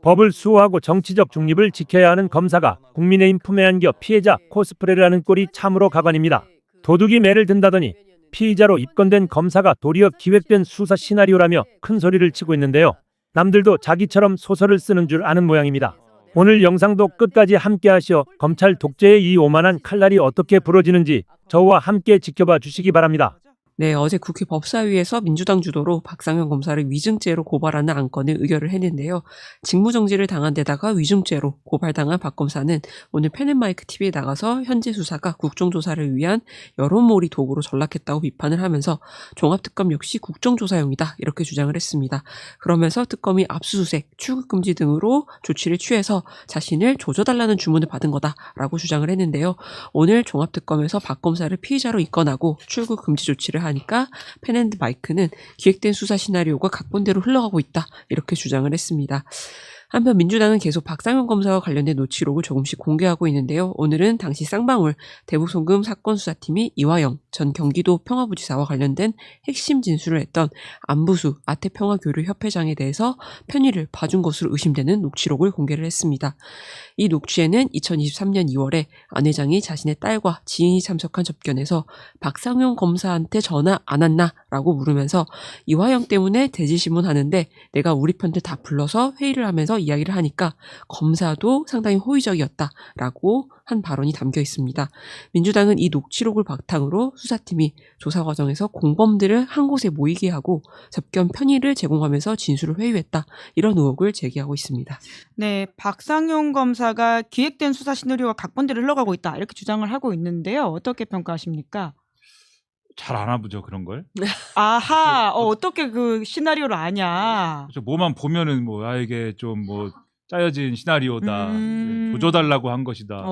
법을 수호하고 정치적 중립을 지켜야 하는 검사가 국민의힘 품에 안겨 피해자 코스프레를 하는 꼴이 참으로 가관입니다. 도둑이 매를 든다더니 피의자로 입건된 검사가 도리어 기획된 수사 시나리오라며 큰 소리를 치고 있는데요. 남들도 자기처럼 소설을 쓰는 줄 아는 모양입니다. 오늘 영상도 끝까지 함께 하시어 검찰 독재의 이 오만한 칼날이 어떻게 부러지는지 저와 함께 지켜봐 주시기 바랍니다. 네, 어제 국회 법사위에서 민주당 주도로 박상현 검사를 위증죄로 고발하는 안건을 의결을 했는데요. 직무정지를 당한 데다가 위증죄로 고발당한 박 검사는 오늘 펜앤마이크 TV에 나가서 현재 수사가 국정조사를 위한 여론몰이 도구로 전락했다고 비판을 하면서 종합특검 역시 국정조사용이다 이렇게 주장을 했습니다. 그러면서 특검이 압수수색, 출국금지 등으로 조치를 취해서 자신을 조져달라는 주문을 받은 거다라고 주장을 했는데요. 오늘 종합특검에서 박 검사를 피의자로 입건하고 출국금지 조치를 하니까 펜앤마이크는 기획된 수사 시나리오가 각본대로 흘러가고 있다 이렇게 주장을 했습니다. 한편 민주당은 계속 박상현 검사와 관련된 녹취록을 조금씩 공개하고 있는데요. 오늘은 당시 쌍방울 대북송금 사건 수사팀이 이화영 전 경기도 평화부지사와 관련된 핵심 진술을 했던 안부수 아태평화교류협회장에 대해서 편의를 봐준 것으로 의심되는 녹취록을 공개를 했습니다. 이 녹취에는 2023년 2월에 안 회장이 자신의 딸과 지인이 참석한 접견에서 박상현 검사한테 전화 안 왔나? 라고 물으면서 이화영 때문에 대지신문하는데 내가 우리 편들 다 불러서 회의를 하면서 이야기를 하니까 검사도 상당히 호의적이었다라고 한 발언이 담겨 있습니다. 민주당은 이 녹취록을 바탕으로 수사팀이 조사 과정에서 공범들을 한 곳에 모이게 하고 접견 편의를 제공하면서 진술을 회유했다. 이런 의혹을 제기하고 있습니다. 네, 박상현 검사가 기획된 수사 시나리오가 각본대로 흘러가고 있다 이렇게 주장을 하고 있는데요. 어떻게 평가하십니까? 잘 아나 보죠 그런 걸. 아하, 어떻게 그 시나리오를 아냐? 그렇죠. 뭐만 보면은 이게 좀 짜여진 시나리오다. 조져달라고 한 것이다.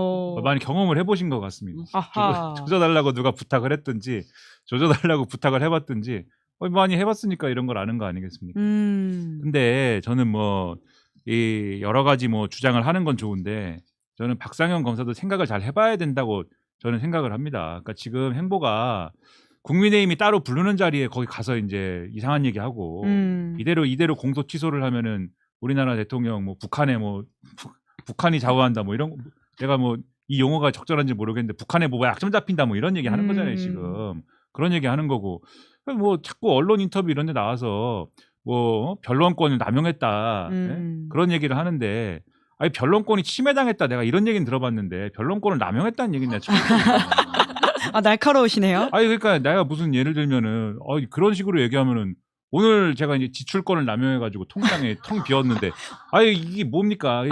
많이 경험을 해보신 것 같습니다. 아하. 조져달라고 누가 부탁을 했든지 조져달라고 부탁을 해봤든지 많이 해봤으니까 이런 걸 아는 거 아니겠습니까? 근데 저는 이 여러 가지 주장을 하는 건 좋은데 저는 박상현 검사도 생각을 잘 해봐야 된다고 저는 생각을 합니다. 그러니까 지금 행보가 국민의힘이 따로 부르는 자리에 거기 가서 이제 이상한 얘기하고 이대로 공소 취소를 하면은 우리나라 대통령 북한에 북한이 좌우한다 이런 내가 이 용어가 적절한지 모르겠는데 북한에 약점 잡힌다 이런 얘기 하는 거잖아요 지금. 그런 얘기 하는 거고 자꾸 언론 인터뷰 이런 데 나와서 변론권을 남용했다 그런 얘기를 하는데 아니 변론권이 침해당했다 내가 이런 얘기는 들어봤는데 변론권을 남용했다는 얘기는 내가 처음 들었어요. 아, 날카로우시네요. 아니 그러니까 내가 무슨 예를 들면은 그런 식으로 얘기하면은 오늘 제가 이제 지출권을 남용해가지고 통장에 텅 비었는데 이게 뭡니까?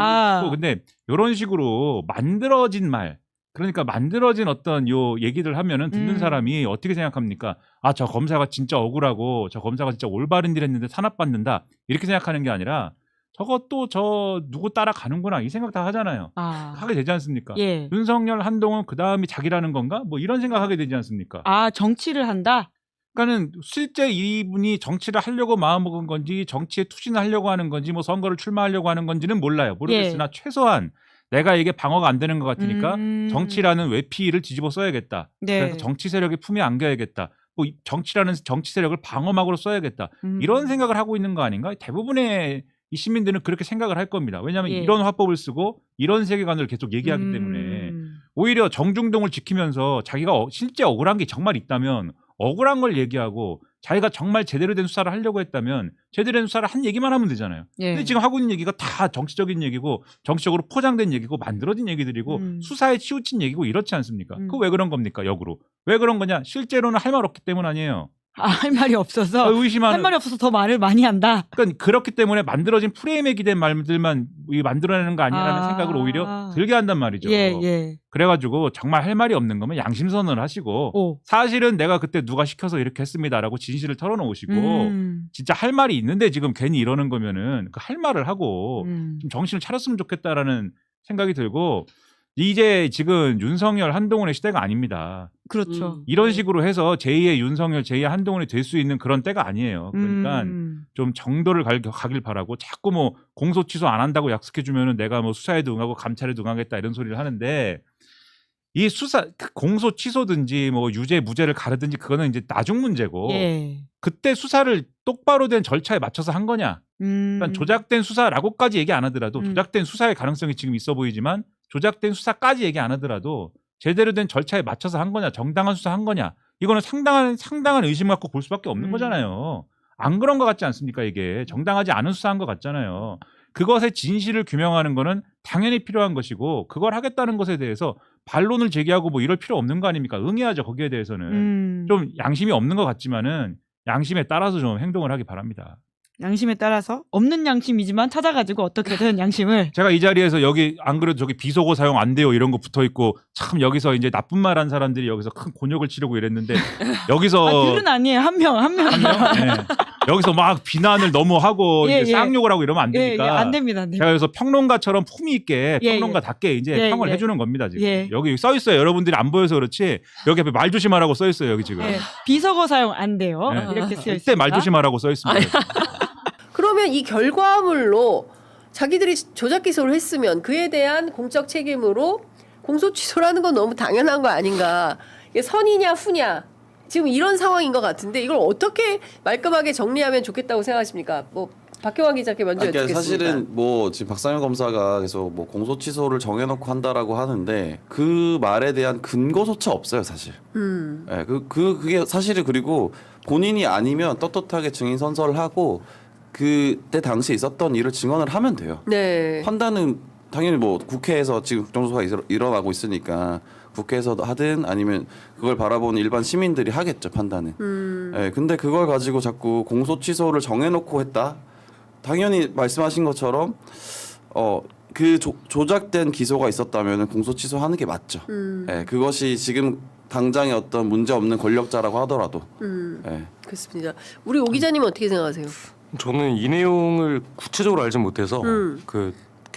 근데 이런 식으로 만들어진 말 그러니까 만들어진 어떤 요 얘기들 하면은 듣는 사람이 어떻게 생각합니까? 저 검사가 진짜 억울하고 저 검사가 진짜 올바른 일 했는데 탄압받는다 이렇게 생각하는 게 아니라 저것도 저 누구 따라가는구나 이 생각 다 하잖아요. 하게 되지 않습니까? 예. 윤석열 한동훈 그 다음이 자기라는 건가? 이런 생각하게 되지 않습니까? 정치를 한다? 그러니까는 실제 이분이 정치를 하려고 마음먹은 건지 정치에 투신을 하려고 하는 건지 선거를 출마하려고 하는 건지는 몰라요. 모르겠으나 최소한 내가 이게 방어가 안 되는 것 같으니까 정치라는 외피를 뒤집어 써야겠다. 그래서 정치 세력의 품에 안겨야겠다. 정치라는 정치 세력을 방어막으로 써야겠다. 이런 생각을 하고 있는 거 아닌가? 대부분의 이 시민들은 그렇게 생각을 할 겁니다. 왜냐하면 이런 화법을 쓰고 이런 세계관을 계속 얘기하기 때문에 오히려 정중동을 지키면서 자기가 실제 억울한 게 정말 있다면 억울한 걸 얘기하고 자기가 정말 제대로 된 수사를 하려고 했다면 제대로 된 수사를 한 얘기만 하면 되잖아요. 근데 지금 하고 있는 얘기가 다 정치적인 얘기고 정치적으로 포장된 얘기고 만들어진 얘기들이고 수사에 치우친 얘기고 이렇지 않습니까? 그거 왜 그런 겁니까? 역으로. 왜 그런 거냐? 실제로는 할 말 없기 때문 아니에요. 할 말이 없어서 할 말이 없어서 더 말을 많이 한다. 그러니까 그렇기 때문에 만들어진 프레임에 기댄 말들만 만들어내는 거 아니라는 생각을 오히려 들게 한단 말이죠. 그래가지고 정말 할 말이 없는 거면 양심선언을 하시고 사실은 내가 그때 누가 시켜서 이렇게 했습니다라고 진실을 털어놓으시고 진짜 할 말이 있는데 지금 괜히 이러는 거면은 그 할 말을 하고 좀 정신을 차렸으면 좋겠다라는 생각이 들고 이제 지금 윤석열 한동훈의 시대가 아닙니다. 그렇죠. 이런 식으로 해서 제2의 윤석열, 제2의 한동훈이 될 수 있는 그런 때가 아니에요. 그러니까 좀 정도를 가길 바라고 자꾸 공소 취소 안 한다고 약속해 주면은 내가 수사에도 응하고 감찰에도 응하겠다 이런 소리를 하는데 이 수사 공소 취소든지 뭐 유죄 무죄를 가르든지 그거는 이제 나중 문제고 예. 그때 수사를 똑바로 된 절차에 맞춰서 한 거냐. 그러니까 조작된 수사라고까지 얘기 안 하더라도 조작된 수사의 가능성이 지금 있어 보이지만 조작된 수사까지 얘기 안 하더라도 제대로 된 절차에 맞춰서 한 거냐, 정당한 수사한 거냐. 이거는 상당한 의심 갖고 볼 수밖에 없는 거잖아요. 안 그런 것 같지 않습니까? 이게 정당하지 않은 수사한 것 같잖아요. 그것의 진실을 규명하는 거는 당연히 필요한 것이고 그걸 하겠다는 것에 대해서 반론을 제기하고 뭐 이럴 필요 없는 거 아닙니까? 응해야죠. 거기에 대해서는. 좀 양심이 없는 것 같지만은 양심에 따라서 좀 행동을 하기 바랍니다. 양심에 따라서 없는 양심이지만 찾아가지고 어떻게든 양심을 제가 이 자리에서 여기 안 그래도 저기 비속어 사용 안 돼요 이런 거 붙어 있고 참 여기서 이제 나쁜 말 한 사람들이 여기서 큰 곤욕을 치르고 이랬는데 여기서 둘은 아니에요. 한 명. 네. 여기서 막 비난을 너무 하고 예, 이제 쌍욕을 하고 이러면 안 되니까 안 됩니다. 안 됩니다. 제가 여기서 평론가처럼 품위 있게 예, 평론가답게 이제 예, 평을 예. 해주는 겁니다 지금. 예. 여기 써 있어요. 여러분들이 안 보여서 그렇지 여기 앞에 말 조심하라고 써 있어요 여기 지금. 예, 비속어 사용 안 돼요. 네. 이렇게 쓰여 그때 있습니다. 말 조심하라고 써 있습니다. 그러면 이 결과물로 자기들이 조작 기소를 했으면 그에 대한 공적 책임으로 공소 취소라는 건 너무 당연한 거 아닌가. 이게 선이냐 후냐. 지금 이런 상황인 것 같은데 이걸 어떻게 말끔하게 정리하면 좋겠다고 생각하십니까? 뭐 박형환 기자께 먼저 그러니까 여쭙겠습니다. 사실은 뭐 지금 박상현 검사가 계속 뭐 공소 취소를 정해놓고 한다라고 하는데 그 말에 대한 근거조차 없어요 사실. 예, 그게 사실은 그리고 본인이 아니면 떳떳하게 증인 선서를 하고 그때 당시에 있었던 일을 증언을 하면 돼요. 네. 판단은 당연히 뭐 국회에서 지금 국정조사가 일어나고 있으니까 국회에서도 하든 아니면 그걸 바라보는 일반 시민들이 하겠죠 판단은. 예, 근데 그걸 가지고 자꾸 공소 취소를 정해놓고 했다. 당연히 말씀하신 것처럼 그 조작된 기소가 있었다면 공소 취소하는 게 맞죠. 예, 그것이 지금 당장의 어떤 문제 없는 권력자라고 하더라도. 예. 그렇습니다. 우리 오 기자님은 어떻게 생각하세요? 저는 이 내용을 구체적으로 알지 못해서 그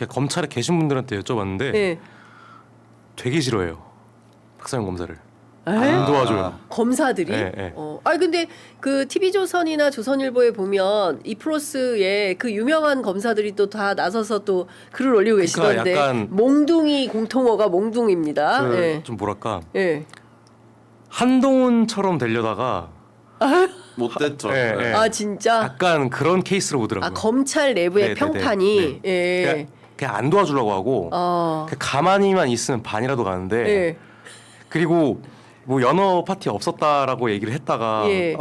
검찰에 계신 분들한테 여쭤봤는데 네. 되게 싫어해요. 박상현 검사를. 에이? 안 도와줘요. 검사들이? 네, 네. 아니 근데 그 TV조선이나 조선일보에 보면 이프로스의 그 유명한 검사들이 또 다 나서서 또 글을 올리고 그러니까 계시던데 약간 몽둥이 공통어가 몽둥입니다. 예. 좀 뭐랄까 예. 한동훈처럼 되려다가 못 됐죠. 예, 예. 아 진짜? 약간 그런 케이스로 보더라고요. 아 검찰 내부의 네, 네, 평판이 네. 예. 그냥 안 도와주려고 하고 아. 그냥 가만히만 있으면 반이라도 가는데 예. 그리고 뭐 연어 파티 없었다라고 얘기를 했다가 예.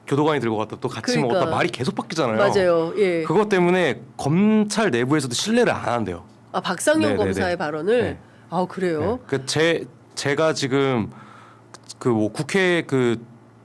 교도관이 들고 갔다 또 같이 그러니까. 먹었다 말이 계속 바뀌잖아요. 맞아요. 예. 그것 때문에 검찰 내부에서도 신뢰를 안 한대요. 아 박상현 네, 네, 검사의 네. 발언을 네. 아 그래요? 제가 지금 그 뭐 국회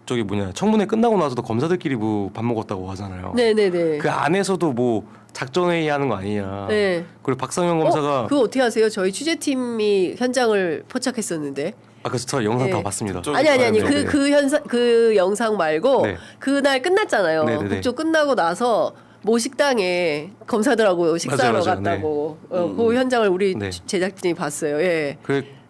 저기 청문회 끝나고 나서도 검사들끼리 뭐 밥 먹었다고 하잖아요. 네네네. 그 안에서도 뭐 작전회의 하는 거 아니냐. 네. 그리고 박상현 검사가 그거 어떻게 하세요? 저희 취재팀이 현장을 포착했었는데. 그래서 저 영상 네. 다 봤습니다. 저- 아니 네. 그 영상 말고 네. 그날 끝났잖아요. 네네네. 국조 끝나고 나서 모 식당에 검사들하고 식사하러 맞아요. 갔다고 그 현장을 우리 네. 제작진이 봤어요. 예.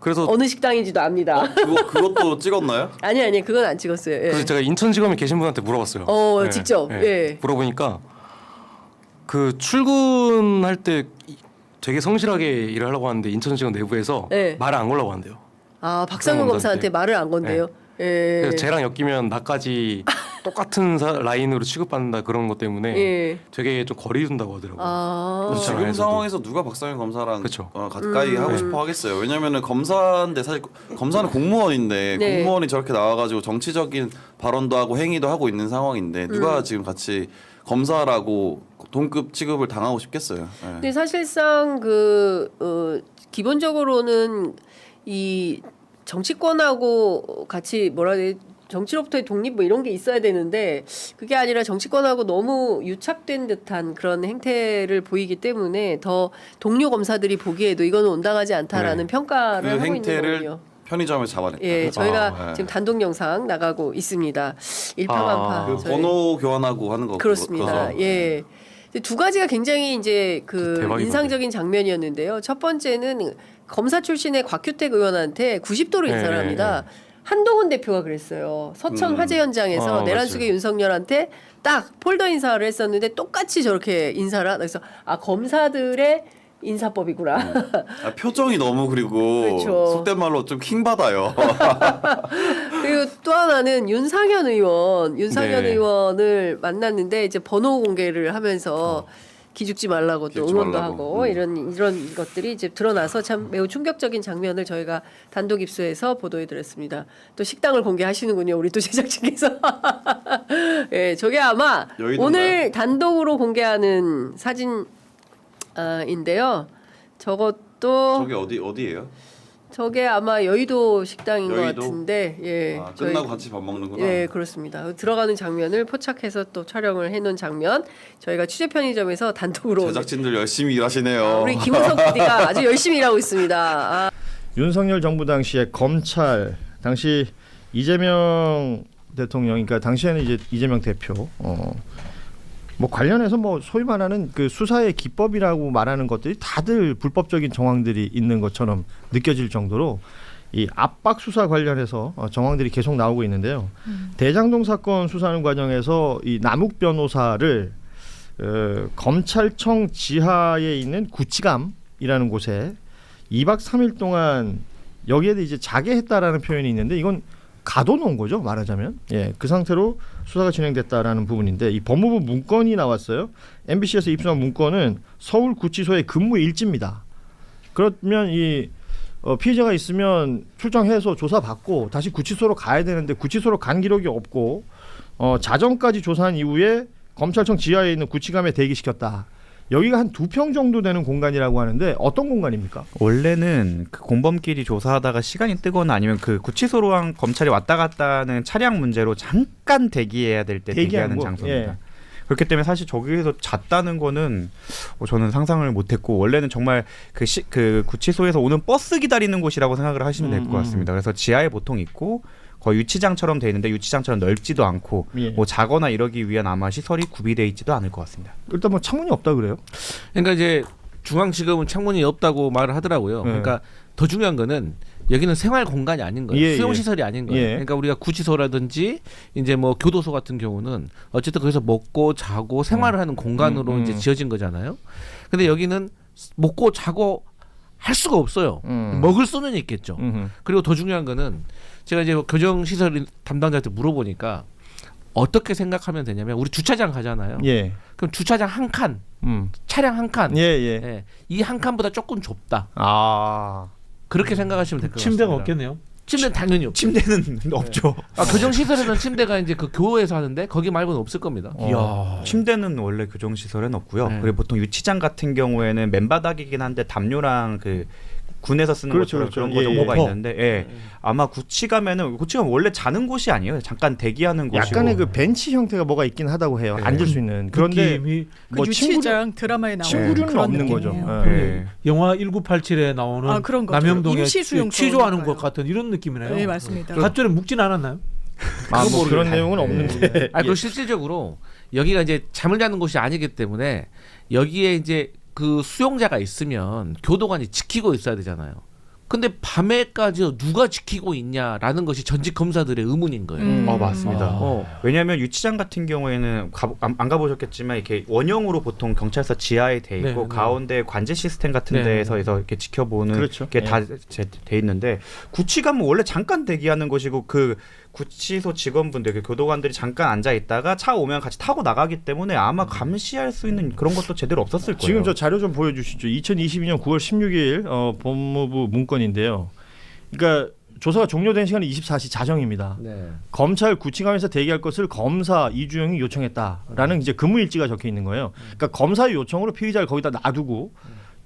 그래서 어느 식당인지도 압니다. 그것도 찍었나요? 아니 그건 안 찍었어요. 예. 그래서 제가 인천지검에 계신 분한테 물어봤어요. 직접. 예. 물어보니까 그 출근할 때 되게 성실하게 일을 하려고 하는데 인천지검 내부에서 네. 말을 안 걸라고 한대요. 아 박상현 검사한테. 검사한테 말을 안 건데요. 예. 그래서 쟤랑 엮이면 나까지 똑같은 라인으로 취급받는다 그런 것 때문에 예. 되게 좀 거리 둔다고 하더라고요. 아. 그렇죠. 지금 안에서도. 상황에서 누가 박상현 검사랑 그쵸. 가까이 하고 싶어 하겠어요. 왜냐면은 검사인데 사실 검사는 공무원인데 네. 공무원이 저렇게 나와가지고 정치적인 발언도 하고 행위도 하고 있는 상황인데 누가 지금 같이 검사라고 동급 취급을 당하고 싶겠어요. 예. 근데 사실상 기본적으로는 이 정치권하고 같이 뭐라 해야 돼 정치로부터의 독립 뭐 이런 게 있어야 되는데 그게 아니라 정치권하고 너무 유착된 듯한 그런 행태를 보이기 때문에 더 동료 검사들이 보기에도 이거는 온당하지 않다라는 네. 평가를 그 하고 있는 행태를 거군요. 편의점에서 잡아냈다. 예, 저희가 네. 지금 단독 영상 나가고 있습니다. 일파만파. 그 저희. 번호 교환하고 하는 거 그렇습니다. 그거죠. 예. 근데 두 가지가 굉장히 이제 그 대박이거든요. 인상적인 장면이었는데요. 첫 번째는 검사 출신의 곽규택 의원한테 90도로 네, 인사를 합니다. 한동훈 대표가 그랬어요. 서천 화재 현장에서 내란 맞아요. 속의 윤석열한테 딱 폴더 인사를 했었는데 똑같이 저렇게 인사를 그래서 검사들의 인사법이구나. 아, 표정이 너무 그리고 그렇죠. 속된 말로 좀 킹받아요. 그리고 또 하나는 윤상현 네. 의원을 만났는데 이제 번호 공개를 하면서 기죽지 말라고 또 기죽지 응원도 말라고. 하고 이런 것들이 이제 드러나서 참 매우 충격적인 장면을 저희가 단독 입수해서 보도해드렸습니다. 또 식당을 공개하시는군요, 우리 또 제작진께서. 예, 저게 아마 여의도인가요? 오늘 단독으로 공개하는 사진인데요. 저것도 어디예요? 저게 아마 여의도 식당인 것 여의도? 같은데, 예, 아, 끝나고 같이 밥 먹는구나. 예, 그렇습니다. 들어가는 장면을 포착해서 또 촬영을 해놓은 장면, 저희가 취재 편의점에서 단독으로 제작진들 열심히 일하시네요. 우리 김은석 PD가 아주 열심히 일하고 있습니다. 아, 윤석열 정부 당시에 검찰 당시 이재명 대통령, 그러니까 당시에는 이제 이재명 대표 뭐 관련해서 뭐 소위 말하는 그 수사의 기법이라고 말하는 것들이 다들 불법적인 정황들이 있는 것처럼 느껴질 정도로 이 압박 수사 관련해서 정황들이 계속 나오고 있는데요. 대장동 사건 수사하는 과정에서 이 남욱 변호사를 검찰청 지하에 있는 구치감이라는 곳에 2박 3일 동안 여기에 이제 자개했다라는 표현이 있는데 이건 가둬놓은 거죠, 말하자면. 예, 그 상태로 수사가 진행됐다라는 부분인데 이 법무부 문건이 나왔어요. MBC에서 입수한 문건은 서울구치소의 근무 일지입니다. 그러면 이 피해자가 있으면 출정해서 조사받고 다시 구치소로 가야 되는데 구치소로 간 기록이 없고 자정까지 조사한 이후에 검찰청 지하에 있는 구치감에 대기시켰다. 여기가 한 2평 정도 되는 공간이라고 하는데 어떤 공간입니까? 원래는 그 공범끼리 조사하다가 시간이 뜨거나 아니면 그 구치소로 한 검찰이 왔다 갔다 하는 차량 문제로 잠깐 대기해야 될 때 대기하는 곳? 장소입니다. 예. 그렇기 때문에 사실 저기에서 잤다는 거는 저는 상상을 못했고 원래는 정말 그 구치소에서 오는 버스 기다리는 곳이라고 생각을 하시면 될 것 같습니다. 그래서 지하에 보통 있고 거의 유치장처럼 돼 있는데 유치장처럼 넓지도 않고 예. 뭐 자거나 이러기 위한 아마 시설이 구비돼 있지도 않을 것 같습니다. 일단 뭐 창문이 없다 그래요? 그러니까 이제 중앙지검은 창문이 없다고 말을 하더라고요. 그러니까 더 중요한 거는 여기는 생활 공간이 아닌 거예요. 예, 수용 예. 시설이 아닌 거예요. 예. 그러니까 우리가 구치소라든지 이제 뭐 교도소 같은 경우는 어쨌든 거기서 먹고 자고 생활을 하는 공간으로 이제 지어진 거잖아요. 근데 여기는 먹고 자고 할 수가 없어요. 먹을 수는 있겠죠. 그리고 더 중요한 거는 제가 이제 교정시설 담당자한테 물어보니까 어떻게 생각하면 되냐면 우리 주차장 가잖아요. 예. 그럼 주차장 한 칸, 차량 한 칸, 예, 예. 이 한 칸보다 조금 좁다. 아. 그렇게 생각하시면 될 것 같습니다. 침대가 없겠네요. 침대는 당연히 없죠. 침대는 없죠. 교정시설에는 침대가 이제 그 교호에서 하는데 거기 말고는 없을 겁니다. 이야. 침대는 원래 교정시설에는 없고요. 네. 그리고 보통 유치장 같은 경우에는 맨바닥이긴 한데 담요랑 그 군에서 쓰는 그렇죠, 것처럼 그렇죠. 그런 거 정도가 예. 있는데 예. 아마 구치가면 원래 자는 곳이 아니에요. 잠깐 대기하는 곳이고. 약간의 그 벤치 형태가 뭐가 있긴 하다고 해요. 네. 앉을 수 있는. 그런데 느낌이 뭐 유치장 드라마에 나오는 친구류는 그런 없는 거죠. 느낌이에요. 예. 영화 1987에 나오는 아, 그런 거죠. 남영동에 임시 수용소 취조하는 그런가요? 것 같은 이런 느낌이네요. 네, 맞습니다. 갓전에 묵진 않았나요? 아, 뭐 모르겠어요. 그런 내용은 없는데. 그리고 실질적으로 여기가 이제 잠을 자는 곳이 아니기 때문에 여기에 이제 그 수용자가 있으면 교도관이 지키고 있어야 되잖아요. 근데 밤에까지 누가 지키고 있냐라는 것이 전직 검사들의 의문인 거예요. 맞습니다. 왜냐하면 유치장 같은 경우에는 안 가보셨겠지만 이렇게 원형으로 보통 경찰서 지하에 돼 있고 네, 네. 가운데 관제 시스템 같은 네, 데에서 이렇게 지켜보는 그렇죠. 게 다 돼 있는데 구치감은 원래 잠깐 대기하는 것이고 그 구치소 직원분들, 그 교도관들이 잠깐 앉아 있다가 차 오면 같이 타고 나가기 때문에 아마 감시할 수 있는 그런 것도 제대로 없었을 거예요. 지금 저 자료 좀 보여주시죠. 2022년 9월 16일 법무부 문건인데요. 그러니까 조사가 종료된 시간이 24시 자정입니다. 네. 검찰 구치감에서 대기할 것을 검사 이주영이 요청했다라는 이제 근무 일지가 적혀 있는 거예요. 그러니까 검사의 요청으로 피의자를 거기다 놔두고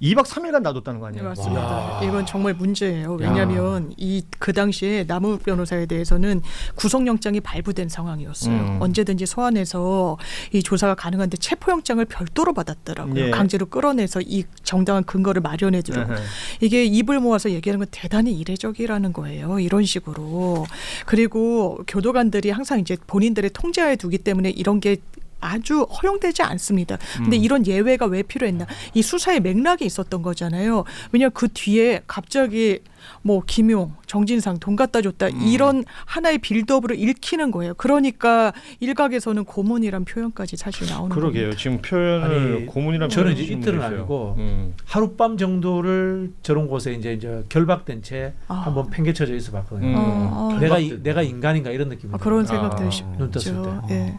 2박 3일간 놔뒀다는 거 네, 아니에요? 맞습니다. 이건 정말 문제예요. 왜냐하면 그 당시에 남욱 변호사에 대해서는 구속영장이 발부된 상황이었어요. 언제든지 소환해서 이 조사가 가능한데 체포영장을 별도로 받았더라고요. 예. 강제로 끌어내서 이 정당한 근거를 마련해주려고. 이게 입을 모아서 얘기하는 건 대단히 이례적이라는 거예요. 이런 식으로. 그리고 교도관들이 항상 이제 본인들의 통제하에 두기 때문에 이런 게 아주 허용되지 않습니다. 근데 이런 예외가 왜 필요했나? 이 수사의 맥락이 있었던 거잖아요. 왜냐하면 그 뒤에 갑자기 뭐 김용, 정진상 돈 갖다 줬다 이런 하나의 빌드업으로 읽히는 거예요. 그러니까 일각에서는 고문이란 표현까지 사실 나오는 거예요. 그러게요. 지금 표현을 아니, 고문이란 저는 표현을 이제 쓰는 이틀은 분이 있어요. 아니고 하룻밤 정도를 저런 곳에 이제 결박된 채 한번 팽개쳐져 있어 봤거든요. 내가 인간인가 이런 느낌이 그런 생각 눈 떴을 드시죠. 때. 예.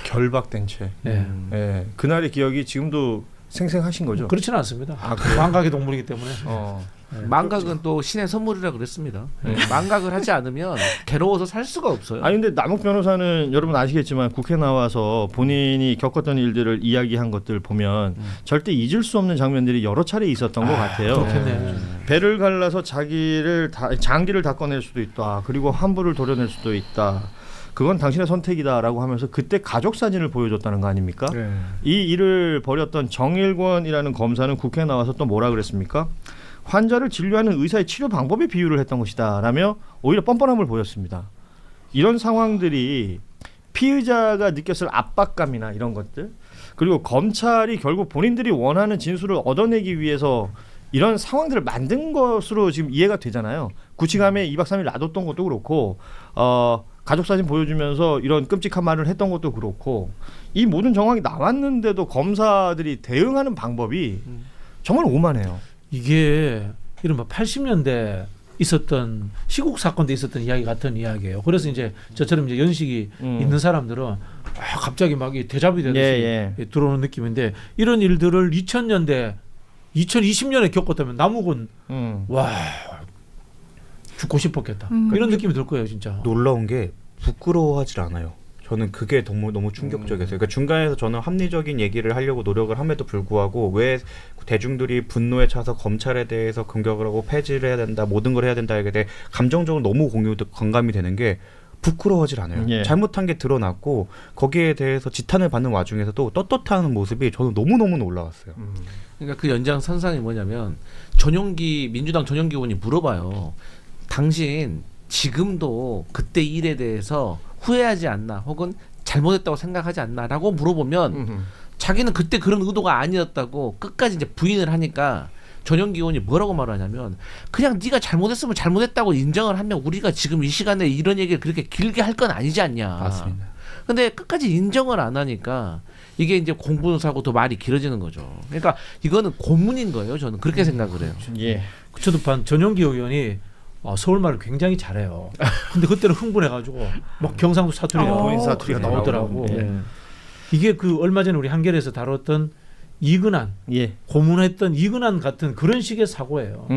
결박된 채. 네. 예. 그날의 기억이 지금도 생생하신 거죠? 그렇지는 않습니다. 그래요? 망각의 동물이기 때문에. 망각은 또 신의 선물이라 그랬습니다. 망각을 하지 않으면 괴로워서 살 수가 없어요. 아니 근데 남욱 변호사는 여러분 아시겠지만 국회 나와서 본인이 겪었던 일들을 이야기한 것들 보면 절대 잊을 수 없는 장면들이 여러 차례 있었던 것 같아요. 그렇겠네. 배를 갈라서 장기를 다 꺼낼 수도 있다. 그리고 환부를 도려낼 수도 있다. 그건 당신의 선택이다라고 하면서 그때 가족 사진을 보여줬다는 거 아닙니까? 이 일을 벌였던 정일권이라는 검사는 국회에 나와서 또 뭐라 그랬습니까? 환자를 진료하는 의사의 치료 방법에 비유를 했던 것이다 라며 오히려 뻔뻔함을 보였습니다. 이런 상황들이 피의자가 느꼈을 압박감이나 이런 것들, 그리고 검찰이 결국 본인들이 원하는 진술을 얻어내기 위해서 이런 상황들을 만든 것으로 지금 이해가 되잖아요. 구치감에 2박 3일 놔뒀던 것도 그렇고 가족 사진 보여주면서 이런 끔찍한 말을 했던 것도 그렇고, 이 모든 정황이 나왔는데도 검사들이 대응하는 방법이 정말 오만해요. 이게 이른바 80년대 있었던 시국 사건 때 있었던 이야기 같은 이야기예요. 그래서 이제 저처럼 이제 연식이 있는 사람들은 갑자기 막 대자뷰 되듯이 들어오는 느낌인데, 이런 일들을 2000년대 2020년에 겪었다면 남욱은 와 죽고 싶었겠다. 이런 느낌이 들 거예요, 진짜. 놀라운 게 부끄러워하질 않아요. 저는 그게 너무 충격적이었어요. 그러니까 중간에서 저는 합리적인 얘기를 하려고 노력을 함에도 불구하고 왜 대중들이 분노에 차서 검찰에 대해서 공격을 하고 폐지를 해야 된다, 모든 걸 해야 된다 이게 대해 감정적으로 너무 공감이 되는 게 부끄러워하질 않아요. 잘못한 게 드러났고 거기에 대해서 지탄을 받는 와중에서도 떳떳하는 모습이 저는 너무너무 놀라웠어요. 그러니까 그 연장선상이 뭐냐면 민주당 전용기 의원이 물어봐요. 당신 지금도 그때 일에 대해서 후회하지 않나 혹은 잘못했다고 생각하지 않나 라고 물어보면 자기는 그때 그런 의도가 아니었다고 끝까지 이제 부인을 하니까 전용기 의원이 뭐라고 말하냐면, 그냥 네가 잘못했으면 잘못했다고 인정을 하면 우리가 지금 이 시간에 이런 얘기를 그렇게 길게 할 건 아니지 않냐. 맞습니다. 근데 끝까지 인정을 안 하니까 이게 이제 공분사고 더 말이 길어지는 거죠. 그러니까 이거는 고문인 거예요. 저는 그렇게 생각을 해요. 저도 전용기 의원이 서울말을 굉장히 잘해요. 근데 그때는 흥분해가지고 막 경상도 사투리가 본인 사투리가 나오더라고. 이게 그 얼마 전에 우리 한겨레에서 다뤘던 이근한 고문했던 이근한 같은 그런 식의 사고예요.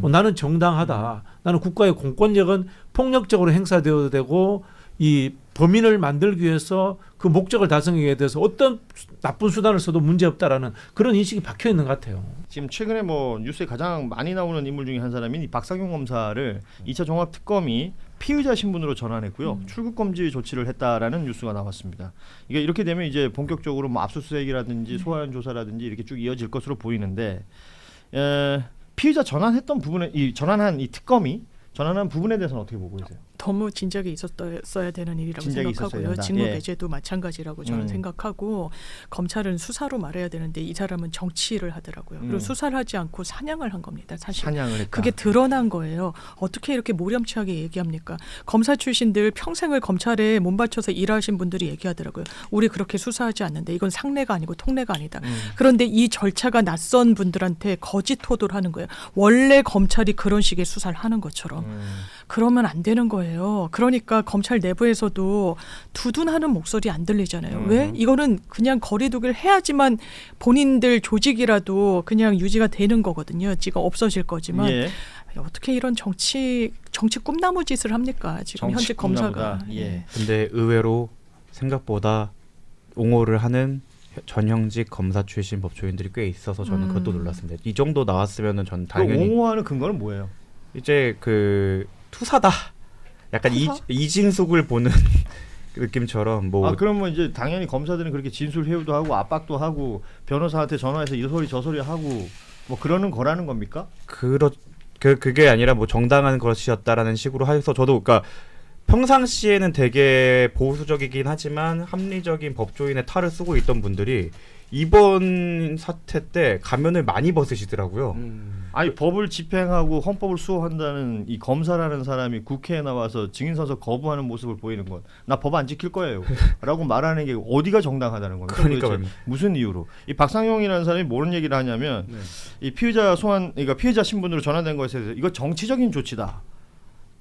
나는 정당하다. 나는 국가의 공권력은 폭력적으로 행사되어도 되고 이 범인을 만들기 위해서 그 목적을 달성하기 위해서 어떤 나쁜 수단을 써도 문제없다라는 그런 인식이 박혀 있는 것 같아요. 지금 최근에 뭐 뉴스에 가장 많이 나오는 인물 중에 한 사람인 이 박상용 검사를 2차 종합특검이 피의자 신분으로 전환했고요. 출국 금지 조치를 했다라는 뉴스가 나왔습니다. 이게 이렇게 되면 이제 본격적으로 뭐 압수수색이라든지 소환 조사라든지 이렇게 쭉 이어질 것으로 보이는데, 피의자 전환했던 부분에 전환한 이 특검이 전환한 부분에 대해서는 어떻게 보고 계세요? 너무 진작에 있었어야 되는 일이라고 생각하고요. 직무 배제도 마찬가지라고 저는 생각하고, 검찰은 수사로 말해야 되는데 이 사람은 정치를 하더라고요. 그리고 수사를 하지 않고 사냥을 한 겁니다. 사실 사냥을 했다. 그게 드러난 거예요. 어떻게 이렇게 모렴치하게 얘기합니까? 검사 출신들 평생을 검찰에 몸바쳐서 일하신 분들이 얘기하더라고요. 우리 그렇게 수사하지 않는데 이건 상례가 아니고 통례가 아니다. 그런데 이 절차가 낯선 분들한테 거짓 토도를 하는 거예요. 원래 검찰이 그런 식의 수사를 하는 것처럼. 그러면 안 되는 거예요. 그러니까 검찰 내부에서도 두둔하는 목소리 안 들리잖아요. 왜? 이거는 그냥 거리두기를 해야지만 본인들 조직이라도 그냥 유지가 되는 거거든요. 지가 없어질 거지만 어떻게 이런 정치 꿈나무 짓을 합니까? 지금 현직 검사가. 근데 의외로 생각보다 옹호를 하는 전형직 검사 출신 법조인들이 꽤 있어서 저는 그것도 놀랐습니다. 이 정도 나왔으면은 전 당연히 옹호하는 근거는 뭐예요? 이제 그 투사다. 약간 이진숙을 보는 느낌처럼 뭐. 그러면 이제 당연히 검사들은 그렇게 진술 회유도 하고 압박도 하고 변호사한테 전화해서 이 소리 저 소리 하고 뭐 그러는 거라는 겁니까? 그게 아니라 뭐 정당한 것이었다라는 식으로 해서 저도 그러니까 평상시에는 되게 보수적이긴 하지만 합리적인 법조인의 탈을 쓰고 있던 분들이 이번 사태 때 가면을 많이 벗으시더라고요. 아니 법을 집행하고 헌법을 수호한다는 이 검사라는 사람이 국회에 나와서 증인선서 거부하는 모습을 보이는 건 나 법 안 지킬 거예요 라고 말하는 게 어디가 정당하다는 겁니까? 그러니까 무슨 이유로? 이 박상용이라는 사람이 뭐런 얘기를 하냐면 이 피의자 소환, 그러니까 피의자 신분으로 전환된 것에 대해서 이거 정치적인 조치다.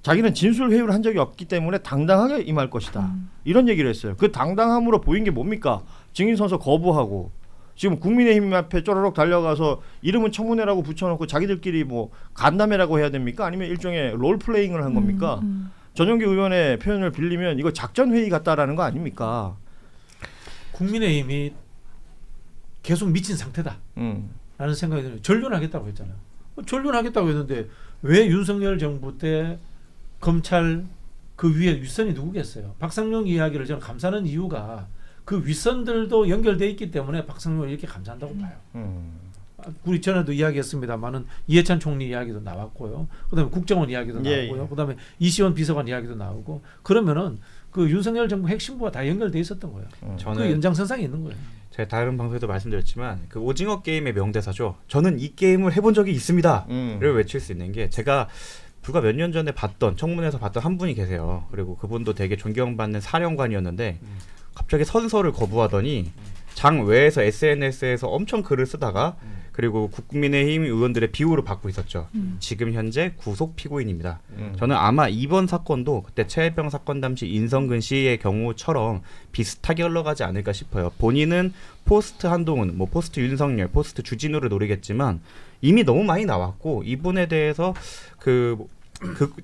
자기는 진술 회유를 한 적이 없기 때문에 당당하게 임할 것이다. 이런 얘기를 했어요. 그 당당함으로 보인 게 뭡니까? 증인선서 거부하고 지금 국민의힘 앞에 쪼르륵 달려가서 이름은 청문회라고 붙여놓고 자기들끼리 뭐 간담회라고 해야 됩니까? 아니면 일종의 롤플레잉을 한 겁니까? 전용기 의원의 표현을 빌리면 이거 작전회의 같다라는 거 아닙니까? 국민의힘이 계속 미친 상태다 라는 생각이 들어요. 전륜하겠다고 했잖아요. 전륜하겠다고 했는데 왜 윤석열 정부 때 검찰 그 위에 윗선이 누구겠어요? 박상용 이야기를 저는 감사하는 이유가 그 윗선들도 연결돼 있기 때문에 박상용을 이렇게 감사한다고 봐요. 우리 전에도 이야기했습니다만은 이해찬 총리 이야기도 나왔고요. 그다음에 국정원 이야기도 나오고요. 그다음에 이시원 비서관 이야기도 나오고 그러면은 그 윤석열 정부 핵심부가 다 연결돼 있었던 거예요. 저는 그 연장선상에 있는 거예요. 제가 다른 방송에도 말씀드렸지만 그 오징어 게임의 명대사죠. 저는 이 게임을 해본 적이 있습니다를 외칠 수 있는 게 제가 불과 몇 년 전에 봤던 청문회에서 봤던 한 분이 계세요. 그리고 그분도 되게 존경받는 사령관이었는데 갑자기 선서를 거부하더니 장 외에서 SNS에서 엄청 글을 쓰다가 그리고 국민의힘 의원들의 비호를 받고 있었죠. 지금 현재 구속 피고인입니다. 저는 아마 이번 사건도 그때 최혜병 사건 당시 인성근 씨의 경우처럼 비슷하게 흘러가지 않을까 싶어요. 본인은 포스트 한동훈, 뭐 포스트 윤석열, 포스트 주진우를 노리겠지만 이미 너무 많이 나왔고 이분에 대해서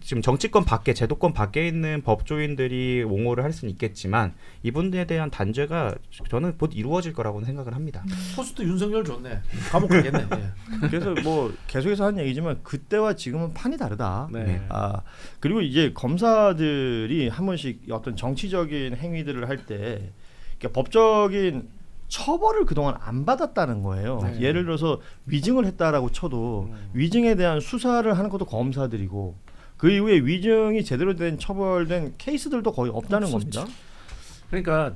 지금 정치권 밖에 제도권 밖에 있는 법조인들이 옹호를 할 수는 있겠지만 이분에 대한 단죄가 저는 곧 이루어질 거라고 생각을 합니다. 포스트 윤석열 좋네. 감옥 가겠네. 그래서 뭐 계속해서 하는 얘기지만 그때와 지금은 판이 다르다. 네. 그리고 이제 검사들이 한 번씩 어떤 정치적인 행위들을 할 때 그러니까 법적인 처벌을 그동안 안 받았다는 거예요. 네. 예를 들어서 위증을 했다라고 쳐도 위증에 대한 수사를 하는 것도 검사들이고 그 이후에 위증이 제대로 된 처벌된 케이스들도 거의 없다는 겁니다. 그러니까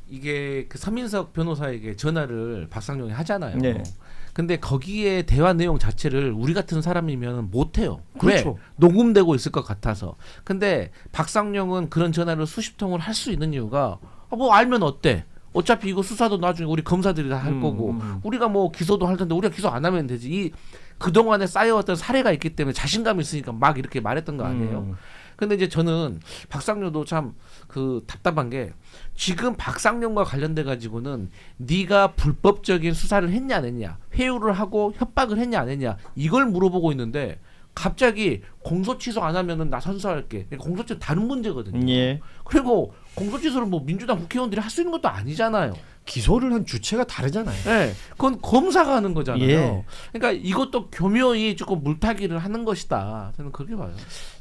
이게 그 서민석 변호사에게 전화를 박상용이 하잖아요. 네. 근데 거기에 대화 내용 자체를 우리 같은 사람이면 못 해요. 그렇죠. 왜? 녹음되고 있을 것 같아서. 근데 박상용은 그런 전화를 수십 통을 할 수 있는 이유가 뭐 알면 어때? 어차피 이거 수사도 나중에 우리 검사들이 다 할 거고 우리가 뭐 기소도 할 텐데 우리가 기소 안 하면 되지. 이 그동안에 쌓여왔던 사례가 있기 때문에 자신감이 있으니까 막 이렇게 말했던 거 아니에요. 근데 이제 저는 박상용도 참 그 답답한 게 지금 박상용과 관련돼 가지고는 네가 불법적인 수사를 했냐 안 했냐, 회유를 하고 협박을 했냐 안 했냐 이걸 물어보고 있는데 갑자기 공소 취소 안 하면은 나 선서할게. 공소 취소 다른 문제거든요. 예. 그리고 공소 취소를 뭐 민주당 국회의원들이 할 수 있는 것도 아니잖아요. 기소를 한 주체가 다르잖아요. 네, 그건 검사가 하는 거잖아요. 예. 그러니까 이것도 교묘히 조금 물타기를 하는 것이다. 저는 그렇게 봐요.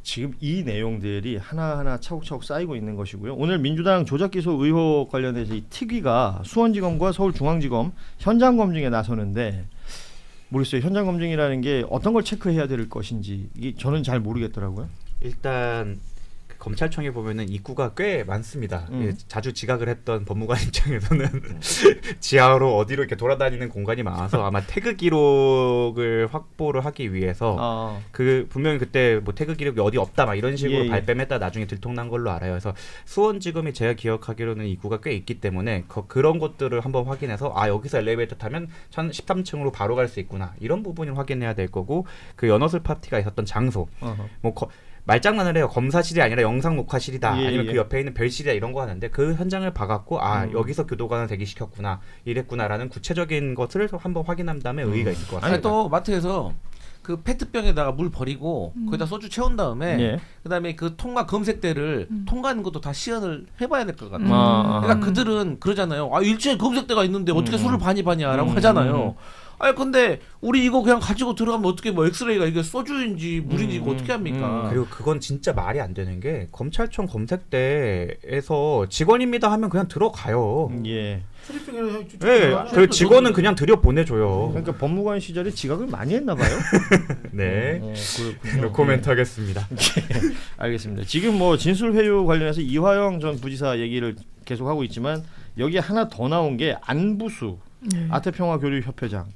지금 이 내용들이 하나하나 차곡차곡 쌓이고 있는 것이고요. 오늘 민주당 조작기소 의혹 관련해서 이 특위가 수원지검과 서울중앙지검 현장 검증에 나서는데 모르겠어요. 현장 검증이라는 게 어떤 걸 체크해야 될 것인지 이게 저는 잘 모르겠더라고요. 일단 검찰청에 보면은 입구가 꽤 많습니다. 예, 자주 지각을 했던 법무관 입장에서는 지하로 어디로 이렇게 돌아다니는 공간이 많아서 아마 태그 기록을 확보를 하기 위해서 그 분명히 그때 뭐 태그 기록이 어디 없다 막 이런 식으로 발뺌했다 나중에 들통난 걸로 알아요. 그래서 수원지검이 제가 기억하기로는 입구가 꽤 있기 때문에 그런 것들을 한번 확인해서 여기서 엘리베이터 타면 13층으로 바로 갈 수 있구나 이런 부분을 확인해야 될 거고 그 연어술 파티가 있었던 장소 뭐 말장난을 해요. 검사실이 아니라 영상 녹화실이다. 아니면 그 옆에 있는 별실이다 이런 거 하는데 그 현장을 봐갖고 여기서 교도관을 대기시켰구나 이랬구나라는 구체적인 것을 한번 확인한 다음에 의의가 있을 것 같습니다. 아니 또 마트에서 그 페트병에다가 물 버리고 거기다 소주 채운 다음에 그다음에 그 통과 검색대를 통과하는 것도 다 시연을 해봐야 될 것 같아요. 그러니까 그들은 그러잖아요. 일체에 검색대가 있는데 어떻게 술을 반입하냐라고 하잖아요. 아니 근데 우리 이거 그냥 가지고 들어가면 어떻게 뭐 엑스레이가 이게 소주인지 물인지 이거 어떻게 합니까? 그리고 그건 진짜 말이 안 되는 게 검찰청 검색대에서 직원입니다 하면 그냥 들어가요. 예. 네, 그 직원은 그냥 들여 보내줘요. 그러니까 법무관 시절에 지각을 많이 했나 봐요. 네. 그렇군요. 노코멘트 하겠습니다. 알겠습니다. 지금 뭐 진술 회유 관련해서 이화영 전 부지사 얘기를 계속 하고 있지만 여기에 하나 더 나온 게 안부수 아태평화교류협회장.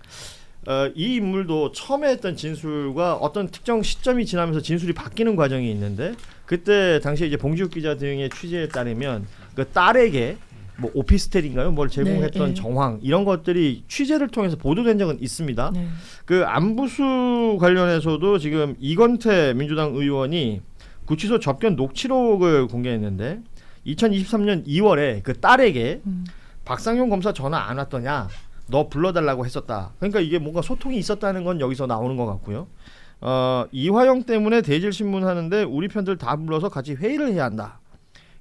이 인물도 처음에 했던 진술과 어떤 특정 시점이 지나면서 진술이 바뀌는 과정이 있는데 그때 당시에 이제 봉지욱 기자 등의 취재에 따르면 그 딸에게 뭐 오피스텔인가요? 뭘 제공했던 네, 네. 정황 이런 것들이 취재를 통해서 보도된 적은 있습니다. 네. 그 안부수 관련해서도 지금 이건태 민주당 의원이 구치소 접견 녹취록을 공개했는데 2023년 2월에 그 딸에게 박상용 검사 전화 안 왔더냐? 너 불러달라고 했었다. 그러니까 이게 뭔가 소통이 있었다는 건 여기서 나오는 것 같고요. 이화영 때문에 대질신문 하는데 우리 편들 다 불러서 같이 회의를 해야 한다.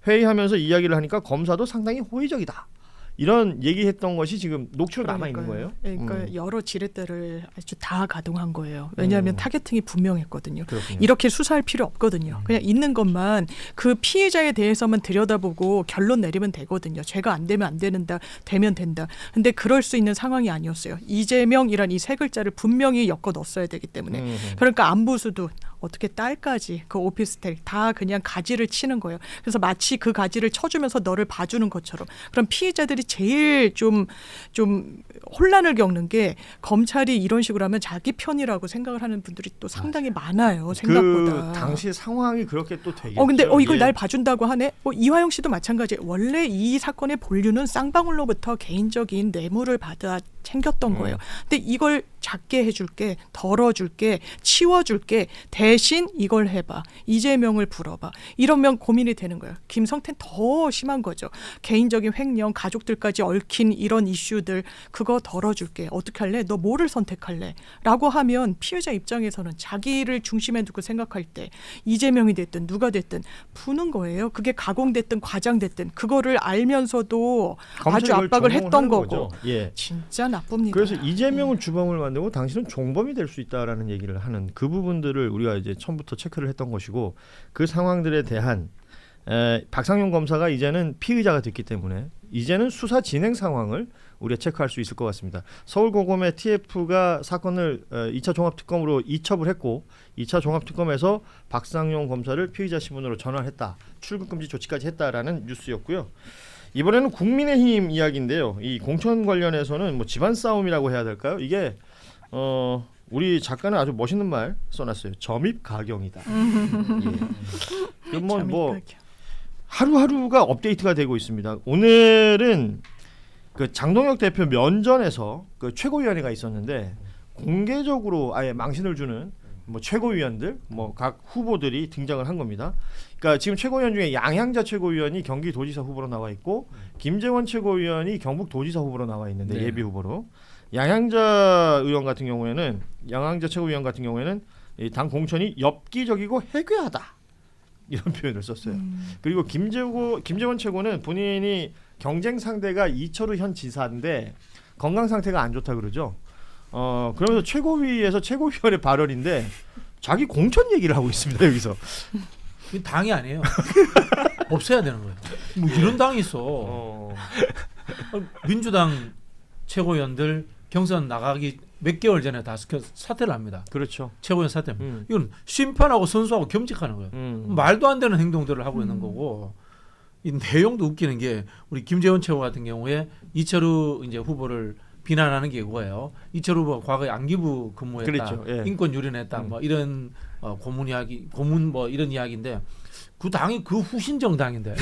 회의하면서 이야기를 하니까 검사도 상당히 호의적이다. 이런 얘기했던 것이 지금 녹취로 남아 있는 거예요. 그러니까 여러 지렛대를 아주 다 가동한 거예요. 왜냐하면 타겟팅이 분명했거든요. 그렇군요. 이렇게 수사할 필요 없거든요. 그냥 있는 것만 그 피해자에 대해서만 들여다보고 결론 내리면 되거든요. 죄가 안 되면 안 되는다, 되면 된다. 근데 그럴 수 있는 상황이 아니었어요. 이재명이란 이 세 글자를 분명히 엮어 넣었어야 되기 때문에. 그러니까 안부수도 어떻게 딸까지 그 오피스텔 다 그냥 가지를 치는 거예요. 그래서 마치 그 가지를 쳐주면서 너를 봐주는 것처럼. 그럼 피해자들이 제일 좀 혼란을 겪는 게 검찰이 이런 식으로 하면 자기 편이라고 생각을 하는 분들이 또 상당히 많아요. 생각보다. 그 당시 상황이 그렇게 또 되겠죠. 근데 이걸 예. 날 봐준다고 하네. 이화영 씨도 마찬가지. 원래 이 사건의 본류는 쌍방울로부터 개인적인 뇌물을 받아 챙겼던 거예요. 근데 이걸 작게 해줄게, 덜어줄게, 치워줄게. 대신 이걸 해봐. 이재명을 불어봐. 이러면 고민이 되는 거예요. 김성태는 더 심한 거죠. 개인적인 횡령, 가족들까지 얽힌 이런 이슈들 그거 덜어줄게. 어떻게 할래? 너 뭐를 선택할래? 라고 하면 피해자 입장에서는 자기를 중심에 두고 생각할 때 이재명이 됐든 누가 됐든 푸는 거예요. 그게 가공됐든 과장됐든 그거를 알면서도 아주 압박을 했던 거고. 예. 진짜 나쁩니다. 그래서 이재명을 주범을 만들고 당신은 종범이 될 수 있다라는 얘기를 하는 그 부분들을 우리가 이제 처음부터 체크를 했던 것이고 그 상황들에 대한 박상용 검사가 이제는 피의자가 됐기 때문에 이제는 수사 진행 상황을 우리가 체크할 수 있을 것 같습니다. 서울고검의 TF가 사건을 2차 종합특검으로 이첩을 했고 2차 종합특검에서 박상용 검사를 피의자 신분으로 전환했다. 출국금지 조치까지 했다라는 뉴스였고요. 이번에는 국민의힘 이야기인데요. 이 공천 관련해서는 뭐 집안 싸움이라고 해야 될까요? 이게 우리 작가는 아주 멋있는 말 써놨어요. 점입가경이다. 예. 그러면 뭐 하루하루가 업데이트가 되고 있습니다. 오늘은 그 장동혁 대표 면전에서 그 최고위원회가 있었는데 공개적으로 아예 망신을 주는 뭐 최고위원들, 뭐 각 후보들이 등장을 한 겁니다. 그러니까 지금 최고위원 중에 양향자 최고위원이 경기도지사 후보로 나와 있고 김재원 최고위원이 경북도지사 후보로 나와 있는데 예비 후보로 양향자 최고위원 같은 경우에는 이 당 공천이 엽기적이고 해괴하다 이런 표현을 썼어요. 그리고 김재원 최고는 본인이 경쟁 상대가 이철우 현 지사인데 건강 상태가 안 좋다 그러죠. 그러면서 최고위에서 최고위원의 발언인데 자기 공천 얘기를 하고 있습니다. 여기서. 이 당이 아니에요. 없애야 되는 거예요. 뭐 이런 당이 있어. 민주당 최고위원들 경선 나가기 몇 개월 전에 다 사퇴를 합니다. 그렇죠. 최고위원 사퇴. 이건 심판하고 선수하고 겸직하는 거예요. 말도 안 되는 행동들을 하고 있는 거고. 이 내용도 웃기는 게 우리 김재원 최고 같은 경우에 이철우 이제 후보를 비난하는 게 이거예요. 이철우 후보가 과거에 안기부 근무했다, 그렇죠. 예. 인권 유린했다, 뭐 이런 고문 뭐 이런 이야기인데 그 당이 그 후신 정당인데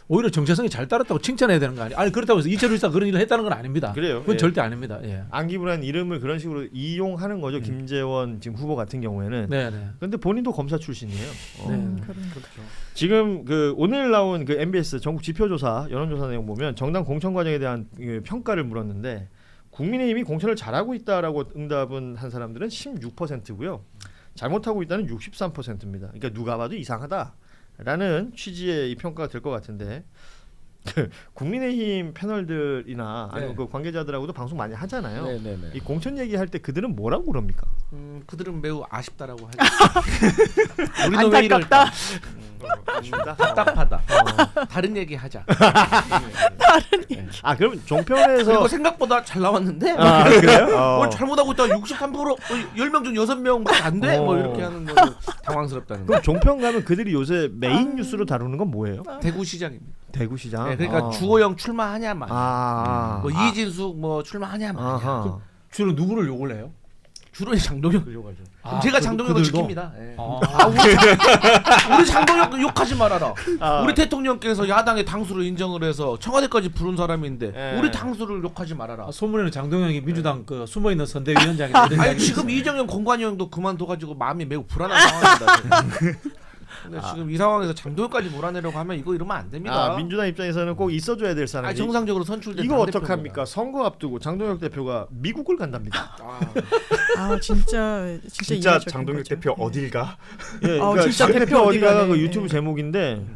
오히려 정체성이 잘 따랐다고 칭찬해야 되는 거 아니에요? 아니 그렇다고 해서 이철우 지사 그런 일을 했다는 건 아닙니다. 그래요. 그건 예. 절대 아닙니다. 예. 안기부라는 이름을 그런 식으로 이용하는 거죠. 김재원 지금 후보 같은 경우에는. 네네. 근데 본인도 검사 출신이에요. 그렇죠. 지금 그 오늘 나온 그 MBS 전국 지표조사 여론조사 내용 보면 정당 공천 과정에 대한 그 평가를 물었는데 국민의힘이 공천을 잘하고 있다라고 응답은 한 사람들은 16%고요. 잘못하고 있다는 63%입니다. 그러니까 누가 봐도 이상하다라는 취지의 이 평가가 될 것 같은데 국민의힘 패널들이나 아니면 네. 그 관계자들하고도 방송 많이 하잖아요. 네네네. 이 공천 얘기할 때 그들은 뭐라고 그럽니까? 그들은 매우 아쉽다라고 하죠. 우리는 왜 이럴까? 아쉽다. 답답하다. 다른 얘기 하자. 아 그럼 종편에서 그리고 생각보다 잘 나왔는데 아, 그래요? 뭘 잘못하고 있다 63% 10명 중 6명밖에 안 돼? 뭐 이렇게 하는 거 당황스럽다는 거. 그럼 종편 가면 그들이 요새 메인 뉴스로 다루는 건 뭐예요? 대구시장입니다. 대구시장. 네, 그러니까 주호영 출마하냐 마냐. 뭐 아. 이진숙 뭐 출마하냐 마냐. 아하. 주로 누구를 욕을 해요? 주로 장동혁을 욕하죠. 아, 제가 장동혁을 그들도? 지킵니다. 예. 아. 우리 장동혁 욕하지 말아라. 아. 우리 대통령께서 야당의 당수를 인정을 해서 청와대까지 부른 사람인데 예. 우리 당수를 욕하지 말아라. 아, 소문에는 장동영이 민주당 그 숨어 있는 선대위원장이 아니 지금 이정현 공관위원도 그만둬가지고 마음이 매우 불안한 상황입니다. 근데 지금 이 상황에서 장동혁까지 몰아내려고 하면 이거 이러면 안 됩니다. 아, 민주당 입장에서는 꼭 있어줘야 될 사람이. 정상적으로 선출된 이거 당대표입니다. 어떡합니까? 선거 앞두고 장동혁 대표가 미국을 간답니다. 아 진짜 이해하죠, 장동혁 거죠. 대표 어딜 가? 예, 그러니까 진짜 장 대표 대표 어디 어디가 가네. 그 유튜브 제목인데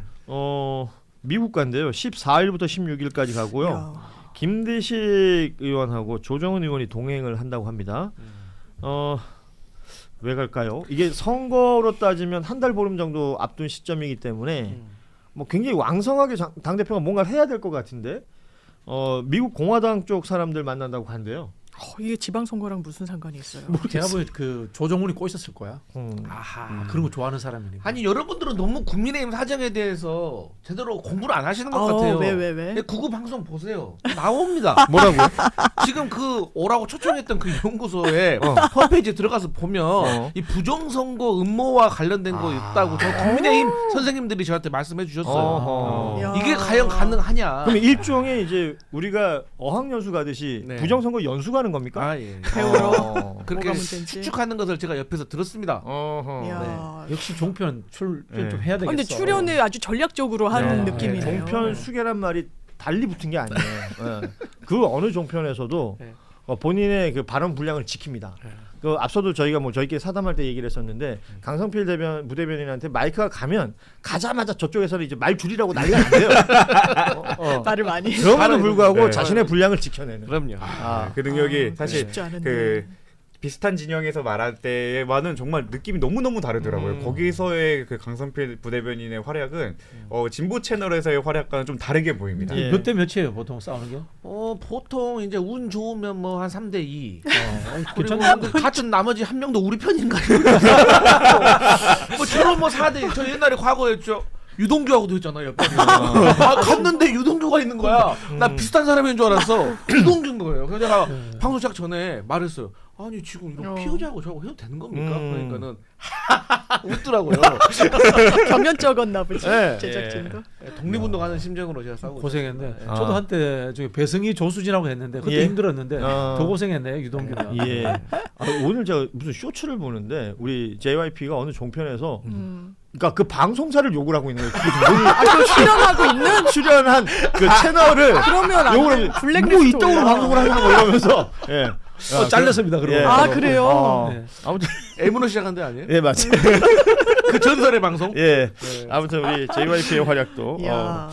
미국 간대요. 14일부터 16일까지 가고요. 야. 김대식 의원하고 조정은 의원이 동행을 한다고 합니다. 왜 갈까요? 이게 선거로 따지면 한 달 보름 정도 앞둔 시점이기 때문에 뭐 굉장히 왕성하게 당 대표가 뭔가를 해야 될 것 같은데 미국 공화당 쪽 사람들 만난다고 한대요. 이게 지방선거랑 무슨 상관이 있어요? 제가 보기엔 그 조정훈이 꼬있었을 거야. 아하. 그런 거 좋아하는 사람이니까. 아니 여러분들은 너무 국민의힘 사정에 대해서 제대로 공부를 안 하시는 것 같아요. 왜? 구구 방송 보세요. 나옵니다. 뭐라고요? 지금 그 오라고 초청했던 그 연구소에 홈페이지에 들어가서 보면 이 부정선거 음모와 관련된 거 있다고 저 국민의힘 선생님들이 저한테 말씀해 주셨어요. 이게 과연 가능하냐? 그럼 일종의 이제 우리가 어학연수 가듯이 네. 부정선거 연수 가는 겁니까? 아 예. 배우러 그렇게 뭐가 문제인지. 추측하는 것을 제가 옆에서 들었습니다. 이야. 역시 종편 좀 해야 되겠어. 근데 출연을 아주 전략적으로 하는 느낌이네요. 종편 수계란 말이 달리 붙은 게 아니에요. 예. 그 어느 종편에서도 본인의 그 발언 분량을 지킵니다. 그 앞서도 저희가 뭐 저희끼리 사담할 때 얘기를 했었는데 강성필 부대변인한테 마이크가 가면 가자마자 저쪽에서는 이제 말 줄이라고 난리가 난대요. 말을 많이. 그럼에도 불구하고 네. 자신의 분량을 지켜내는. 그럼요. 그 능력이 사실 쉽지 않은데. 그 비슷한 진영에서 말할 때와는 정말 느낌이 너무너무 다르더라고요. 거기서의 그 강선필 부대변인의 활약은 진보 채널에서의 활약과는 좀 다르게 보입니다. 예. 몇 대 몇이에요 보통 싸우는 게? 보통 이제 운 좋으면 뭐 한 3대 2. 그리고 괜찮네. 같은 나머지 한 명도 우리 편인가요? 뭐 저는 뭐 4대. 저 옛날에 과거였죠. 유동규하고도 했잖아요. 옆에. 갔는데 유동규가 있는 거야. 나 비슷한 사람인 줄 알았어. 유동규인 거예요. 그래서 제가 방송 시작 전에 말했어요. 아니 지금 이런 피의자하고 저하고 해도 되는 겁니까? 그러니까는 웃더라고요. 경연적었나 보지. 네. 제작진도. 독립운동하는 심정으로 제가 싸우고 고생했네. 있어요. 저도 한때 저기 배승희 조수진하고 했는데 그때 예. 힘들었는데 더 고생했네 유동규가. 예. 오늘 제가 무슨 쇼츠를 보는데 우리 JYP가 어느 종편에서 그러니까 그 방송사를 욕을 하고 있는 거예요. 또 출연하고 있는 출연한 그 채널을 그러면 안 욕을 돼. 하고 블랙리스트 뭐 이쪽으로 올라. 방송을 하냐 뭐 이러면서 예. 잘렸습니다. 그러고. 예. 아, 그래요? 네. 아무튼 애무로 시작한 데 아니에요? 예 맞지. 그 전설의 방송? 예. 아무튼 우리 JYP의 활약도 이야.